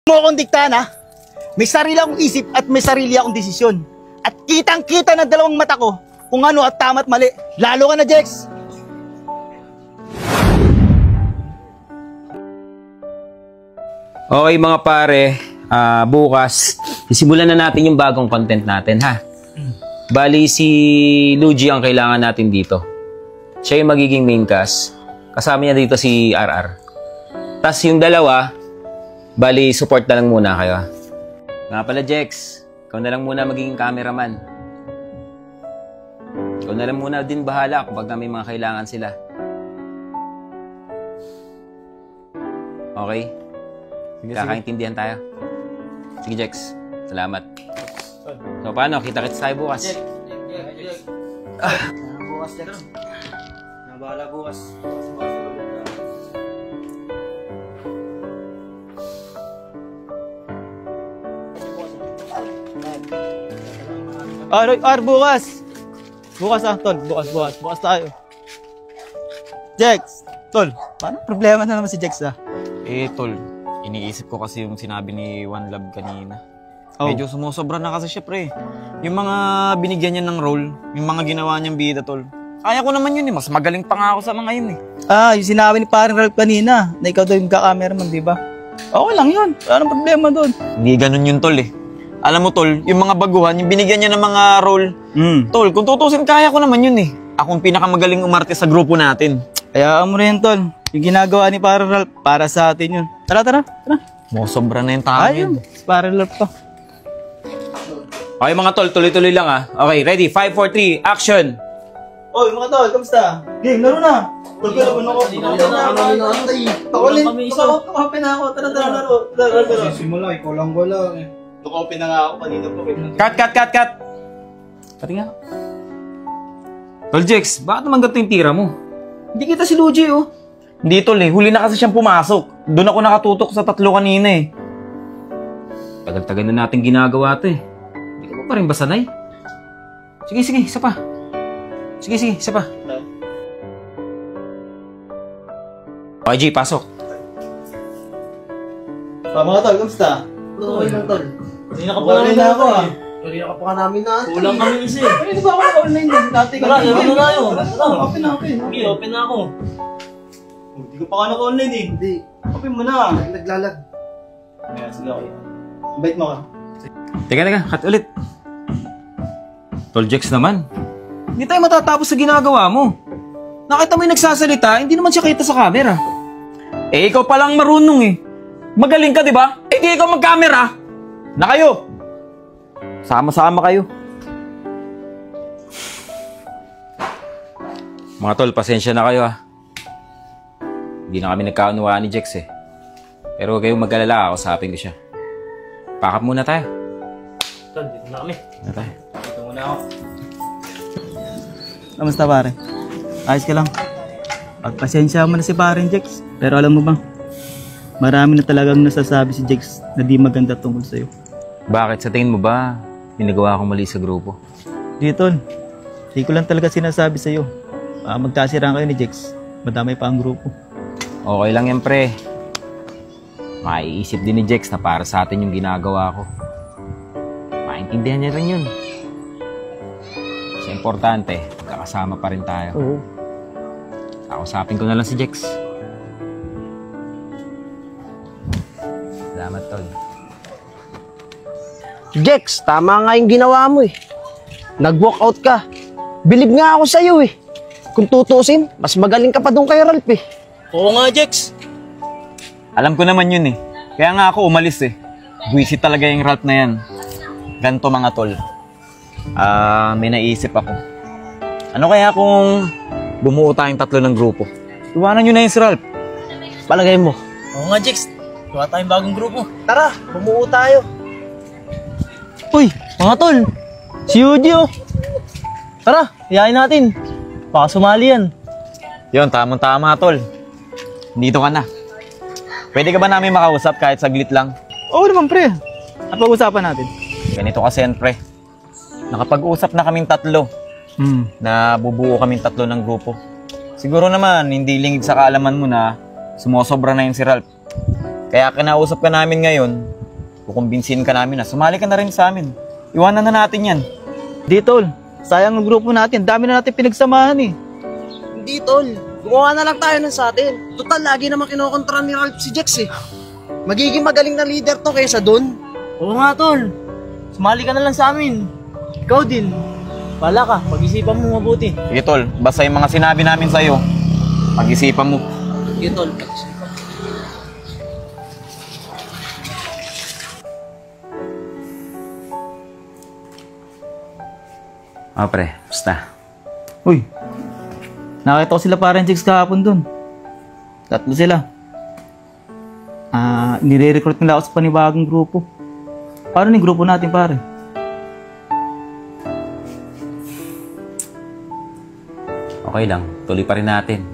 Mo akong diktahan ha. May sarili akong isip at may sarili akong desisyon. At kitang-kita ng dalawang mata ko kung ano at tama at mali. Lalo ka na, Jex. Okay mga pare, bukas sisimulan na natin yung bagong content natin ha. Bali si Luigi ang kailangan natin dito. Siya yung magiging main cast. Kasama niya dito si RR. Tapos yung dalawa, bali support na lang muna kayo. Nga pala Jex, ikaw na lang muna magiging cameraman. Ikaw na lang muna din bahala kapag may mga kailangan sila. Okay? Kakaintindihan tayo. Sige, Jex. Salamat. So, paano? Kita-kits tayo bukas. Bukas, Jex. Nabahala bukas. Bukas. Bukas tol. Bukas tayo. Jex, tol. Paano problema na naman si Jex Tol, iniisip ko kasi yung sinabi ni One Love kanina. Oh. Medyo sumusobra na kasi siya, pre. Yung mga binigyan niya ng role, yung mga ginawa niyang bida, tol. Kaya ko naman yun eh. Mas magaling pa nga ako sa mga yun eh. Yung sinabi ni parang Ralph kanina na ikaw daw yung ka-cameraman, di ba? Okay lang yun. Anong problema doon? Hindi ganun yun, tol eh. Alam mo, tol, yung mga baguhan, yung binigyan niya ng mga role, tol, kung tutusin, kaya ko naman yun eh. Akong pinakamagaling umarte sa grupo natin. Kaya mo rin, tol. Yung ginagawa ni parang Ralph, para sa atin yun. Tara. Sobra na yung tao Ayun, parang Ralph to. Okay mga tol, tuloy-tuloy lang ha. Okay, ready? 5, 4, 3, action! Oy, mga tol, kamusta? Game, laro na. Pagkalaban ako. Nakapin na ako. Tara, laro. Simula, ikaw lang wala eh. Nakapin na nga ako. Kanina pa. Cut! Pati nga. Tol Jex, bakit naman ganito yung tira mo? Hindi kita si Luigi oh. Hindi, tol eh. Huli na kasi siyang pumasok. Doon ako nakatutok sa 3 kanina eh. Tagal-tagal na natin ginagawa ito eh. Hindi ka pa rin ba sanay? Sige, isa pa. Sige, isa pa. Okay, G, pasok. Mga tol, kamusta? Okay lang, tol. Kanina ka pa namin na ako Kanina ka pa ka namin na. Kulang kami isa eh. Ay, di ba ako na-online din? Dati ka Tara, open na tayo. Open na. Sige, open na ako. Hindi ko pa ka naka-online eh. Hindi. Open mo na. Naglalag. Ayan, sige okay. Invite mo ka. Teka, cut ulit. Tol Jex naman. Hindi tayo matatapos sa ginagawa mo. Nakita mo yung nagsasalita, hindi naman siya kita sa camera. Ikaw palang marunong eh. Magaling ka, di ba? Di ikaw mag-camera. Na kayo. Sama-sama kayo. Mga tol, pasensya na kayo ha. Hindi na kami nagkaunawaan ni Jex eh. Pero huwag kayong mag-alala, kausapin ko siya. Pack up muna tayo. Tol, dito na kami. Dito muna ako. Kamusta pare? Ayos ka lang? Pagpasensya mo na si pareng Jex. Pero alam mo ba? Marami na talagang nasasabi si Jex na di maganda tungkol sa'yo. Bakit? Sa tingin mo ba, ginagawa akong mali sa grupo? Dito, di ko lang talaga sinasabi sa'yo. Magkasiraan kayo ni Jex. Madamay pa ang grupo. Okay lang yan, pre. Maiisip din ni Jex na para sa atin yung ginagawa ko. Maintindihan niya rin yun. Kasi importante, magkakasama pa rin tayo. Oo. Kausapin ko na lang si Jex. Salamat, tol. Jex, tama nga yung ginawa mo eh. Nag-walkout ka. Bilib nga ako sa'yo eh. Kung tutusin, mas magaling ka pa doon kay Ralph eh. Oo nga, Jex. Alam ko naman yun eh. Kaya nga ako umalis eh. Buwisit talaga yung Ralph na yan. Ganto mga tol. May naisip ako. Ano kaya kung bumuo tayong 3 ng grupo? Iwanan nyo na yung si Ralph. Palagay mo. Oo nga, Jex. Gawa tayong bagong grupo. Tara, bumuo tayo. Uy, mga tol. Si Yuji oh. Tara, iyain natin. Baka sumali yan. Yun, tamang-tama tol. Dito ka na. Pwede ka ba namin makausap kahit saglit lang? Oo naman pre. At pag-usapan natin. Ganito kasi yan, pre. Nakapag-usap na kaming 3. Na bubuo kaming 3 ng grupo. Siguro naman, hindi lingid sa kaalaman mo na sumusobra na yun si Ralph. Kaya kinausap ka namin ngayon, kukumbinsin ka namin na sumali ka na rin sa amin. Iwanan na natin yan. Di tol, sayang ang grupo natin. Dami na natin pinagsamahan eh. Hindi, tol. Gumawa na lang tayo ng sa atin. Total, lagi naman kinokontra ni Ralph si Jex eh. Magiging magaling na leader to kaysa dun. Oo nga, tol. Sumali ka na lang sa amin. Ikaw din. Bala ka, pag-isipan mo mabuti. Sige tol, basta yung mga sinabi namin sa'yo, pag-isipan mo. Sige, tol. Pre, basta. Uy, nakita ko sila parang chicks kahapon dun. Tatlo sila. Nire-recruit nila ako sa panibagong grupo. Paano ni grupo natin pare? Okay lang, tuloy pa rin natin.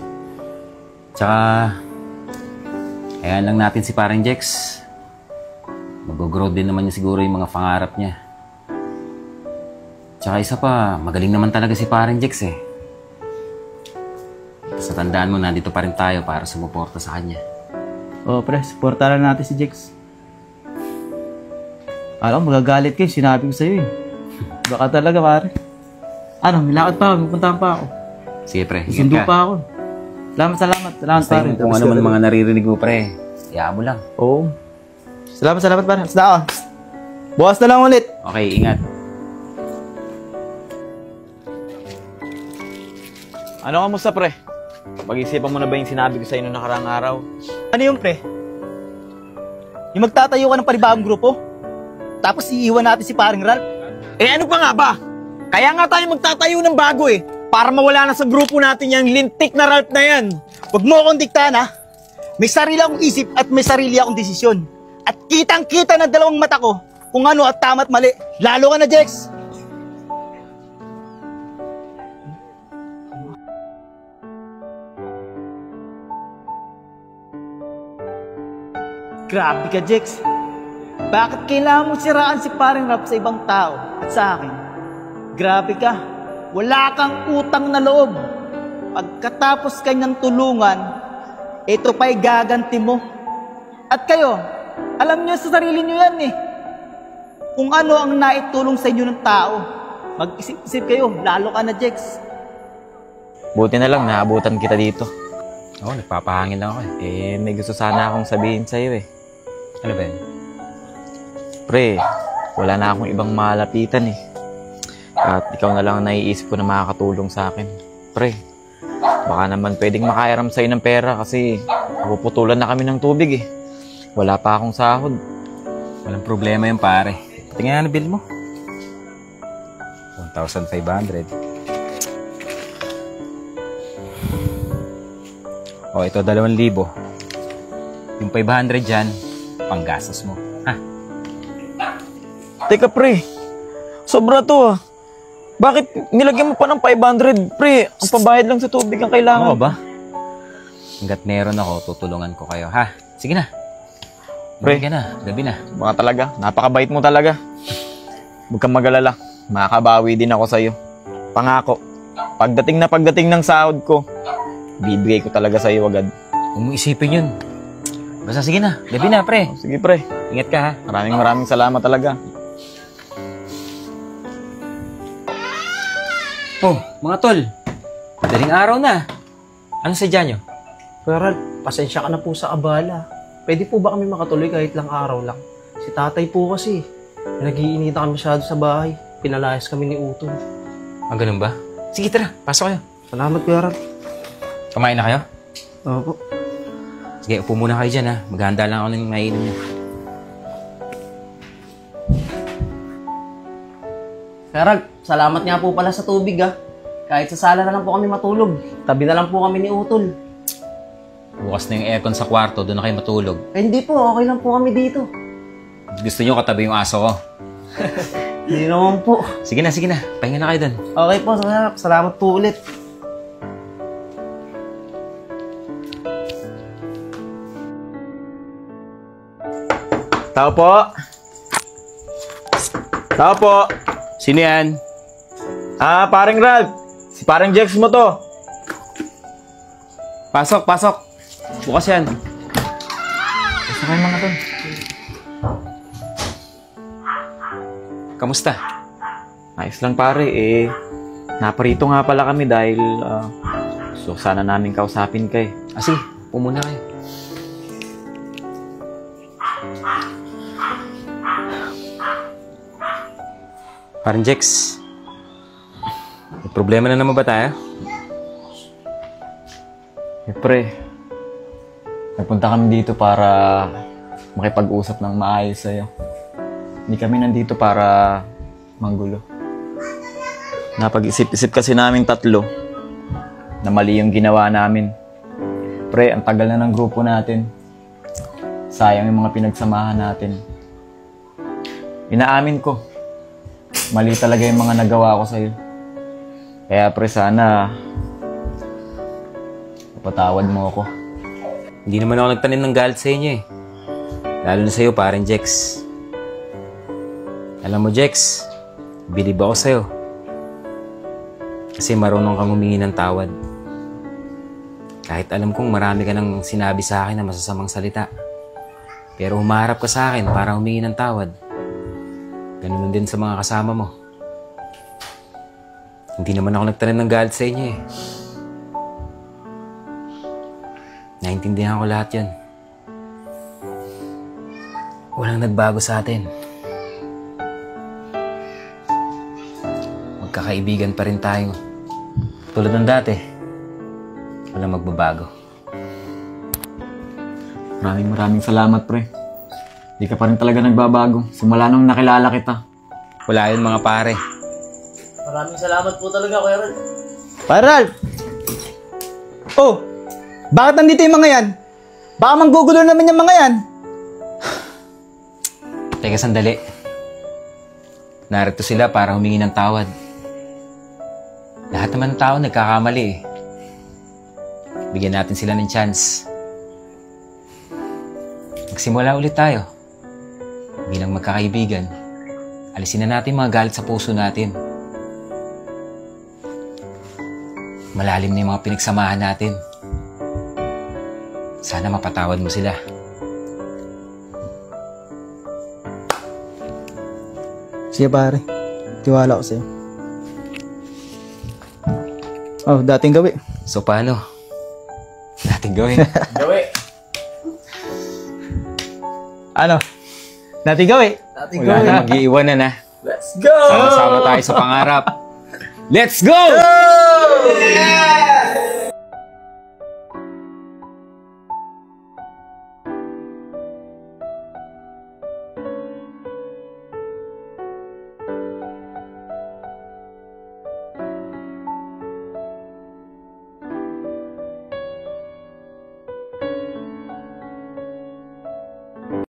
Tsaka, ayan lang natin si parang Jex. Mag-grow din naman niya siguro yung mga pangarap niya. Tsaka isa pa, magaling naman talaga si parang Jex eh. Basta tandaan mo, nandito pa rin tayo para sumuporta sa kanya. Oh pre, supportahan natin si Jex. Alam mo, magagalit kayo, sinabi ko sa'yo eh. Baka talaga pare. Ano, may lakad pa ako, pupuntahan pa ako. Sige pre, Sundo ingat ka. pa ako. Salamat Basta pare. kung ano man mga naririnig mo pre, hayaan mo lang. Oo. Salamat pare. Basta ako. Bukas na lang ulit. Okay, ingat. Ano kamusta pre? Pag-isipan mo na ba yung sinabi ko sa'yo noong nakaraang araw? Ano yung pre? Yung magtatayo ka ng panibagong grupo? Tapos iiwan natin si paring Ralph? Eh ano pa nga ba? Kaya nga tayo magtatayo ng bago eh. Para mawala na sa grupo natin yung lintik na Ralph na yan. Huwag mo akong diktahan ha. May sarili akong isip at may sarili akong desisyon. At kitang-kita ng dalawang mata ko kung ano at tama at mali. Lalo ka na, Jex. Grabe ka, Jex. Bakit kailangan mo siraan si paring Ralph sa ibang tao at sa akin? Grabe ka. Wala kang utang na loob. Pagkatapos kanyang tulungan, ito pa'y gaganti mo. At kayo, alam niyo sa sarili niyo yan eh. Kung ano ang naitulong sa inyo ng tao. Mag-isip-isip kayo, lalo ka na, Jex. Buti na lang, naabutan kita dito. Oo, nagpapahangin lang ako eh. May gusto sana akong sabihin sa'yo eh. Ano ba yan? Pre, wala na akong ibang malapitan eh. At ikaw na lang ang naiisip ko na makakatulong sa akin. Pre, baka naman pwedeng makairam sa'yo ng pera kasi puputulan na kami ng tubig eh. Wala pa akong sahod. Walang problema yun pare. Tingnan na bill mo. 1,500. O, ito 2,000. Yung 500 dyan, panggastos mo. Ha? Teka pre, sobra to ah. Bakit nilagyan mo pa ng 500? Pre, ang pabayad lang sa tubig ang kailangan. Oo ba? Hanggat meron ako, tutulungan ko kayo, ha? Sige na. Pre. Gabi ka na, gabi na. Mga talaga, napakabait mo talaga. Huwag kang mag-alala, makakabawi din ako sa'yo. Pangako, pagdating ng sahod ko, bibigay ko talaga sa'yo agad. Huwag mo isipin yun. Basta sige na, gabi na, pre. Sige pre, Ingat ka, ha? maraming salamat talaga. Oh, mga tol. Madaling araw na. Ano sadya nyo? Kuya Ralph, pasensya ka na po sa abala. Pwede po ba kami makatuloy kahit lang araw lang? Si tatay po kasi, nag-iinita kami masyado sa bahay. Pinalayas kami ni Utol. Ah, ganun ba? Sige, tara. Pasok kayo. Salamat, Kuya Ralph. Kumain na kayo? Opo. Sige, upo muna kayo dyan, ha? Maghahanda lang ako ng maiinom nyo. Kuya Ralph, salamat nga po pala sa tubig ah. Kahit sa sala na lang po kami matulog. Tabi na lang po kami ni Utol. Bukas na yung aircon sa kwarto, doon na kayo matulog. Eh, hindi po, okay lang po kami dito. Gusto nyo katabi yung aso ko? Hindi naman po. Sige na. Pahinga na kayo doon. Okay po, Kuya Ralph. Salamat po ulit. Tao po. Tao po. Sino yan? Paring Ralph. Si paring Jex mo to. Pasok. Bukas yan. Gusto ko yung mga Kamusta? Ayos lang pare, naparito nga pala kami dahil so sana namin kausapin ka eh. Sige, pumuna kayo. Parang Jex, may problema na naman ba tayo? Pre, nagpunta kami dito para makipag-usap ng maayos sa'yo. Hindi kami nandito para manggulo. Napag-isip-isip kasi namin tatlo na mali yung ginawa namin. Pre, ang tagal na ng grupo natin. Sayang yung mga pinagsamahan natin. Inaamin ko, mali talaga yung mga nagawa ko sa'yo. Kaya pre, sana patawad mo ako. Hindi naman ako nagtanim ng galit sa inyo eh. Lalo na sa'yo, parang Jex. Alam mo, Jex, bilib ako sa'yo. Kasi marunong kang humingi ng tawad. Kahit alam kong marami ka nang sinabi sa akin na masasamang salita. Pero humarap ka sa akin para humingi ng tawad. Ganun din sa mga kasama mo. Hindi naman ako nagtanim ng galit sa inyo eh. Naintindihan ko lahat yan. Walang nagbago sa atin. Magkakaibigan pa rin tayo. Tulad ng dati. Walang magbabago. Maraming salamat, pre. Di ka pa rin talaga nagbabago. Simula nung nakilala kita. Wala yun mga pare. Maraming salamat po talaga, Kuya Ralph. Paral! Oh! Bakit nandito yung mga yan? Baka manggugulo naman yung mga yan. Teka sandali. Narito sila para humingi ng tawad. Lahat naman ng tao nagkakamali eh. Bigyan natin sila ng chance. Magsimula ulit tayo. Bilang magkakaibigan, alisin na natin mga galit sa puso natin. Malalim na yung mga pinagsamahan natin. Sana mapatawad mo sila. Sige pare, tiwala ko sa'yo. Oh, dating gawi. So paano? Dating gawin. Ano? Dating gawi. Wala na, mag-iiwanan na. Let's go! Sama-sama tayo sa pangarap. Let's go! Yeah!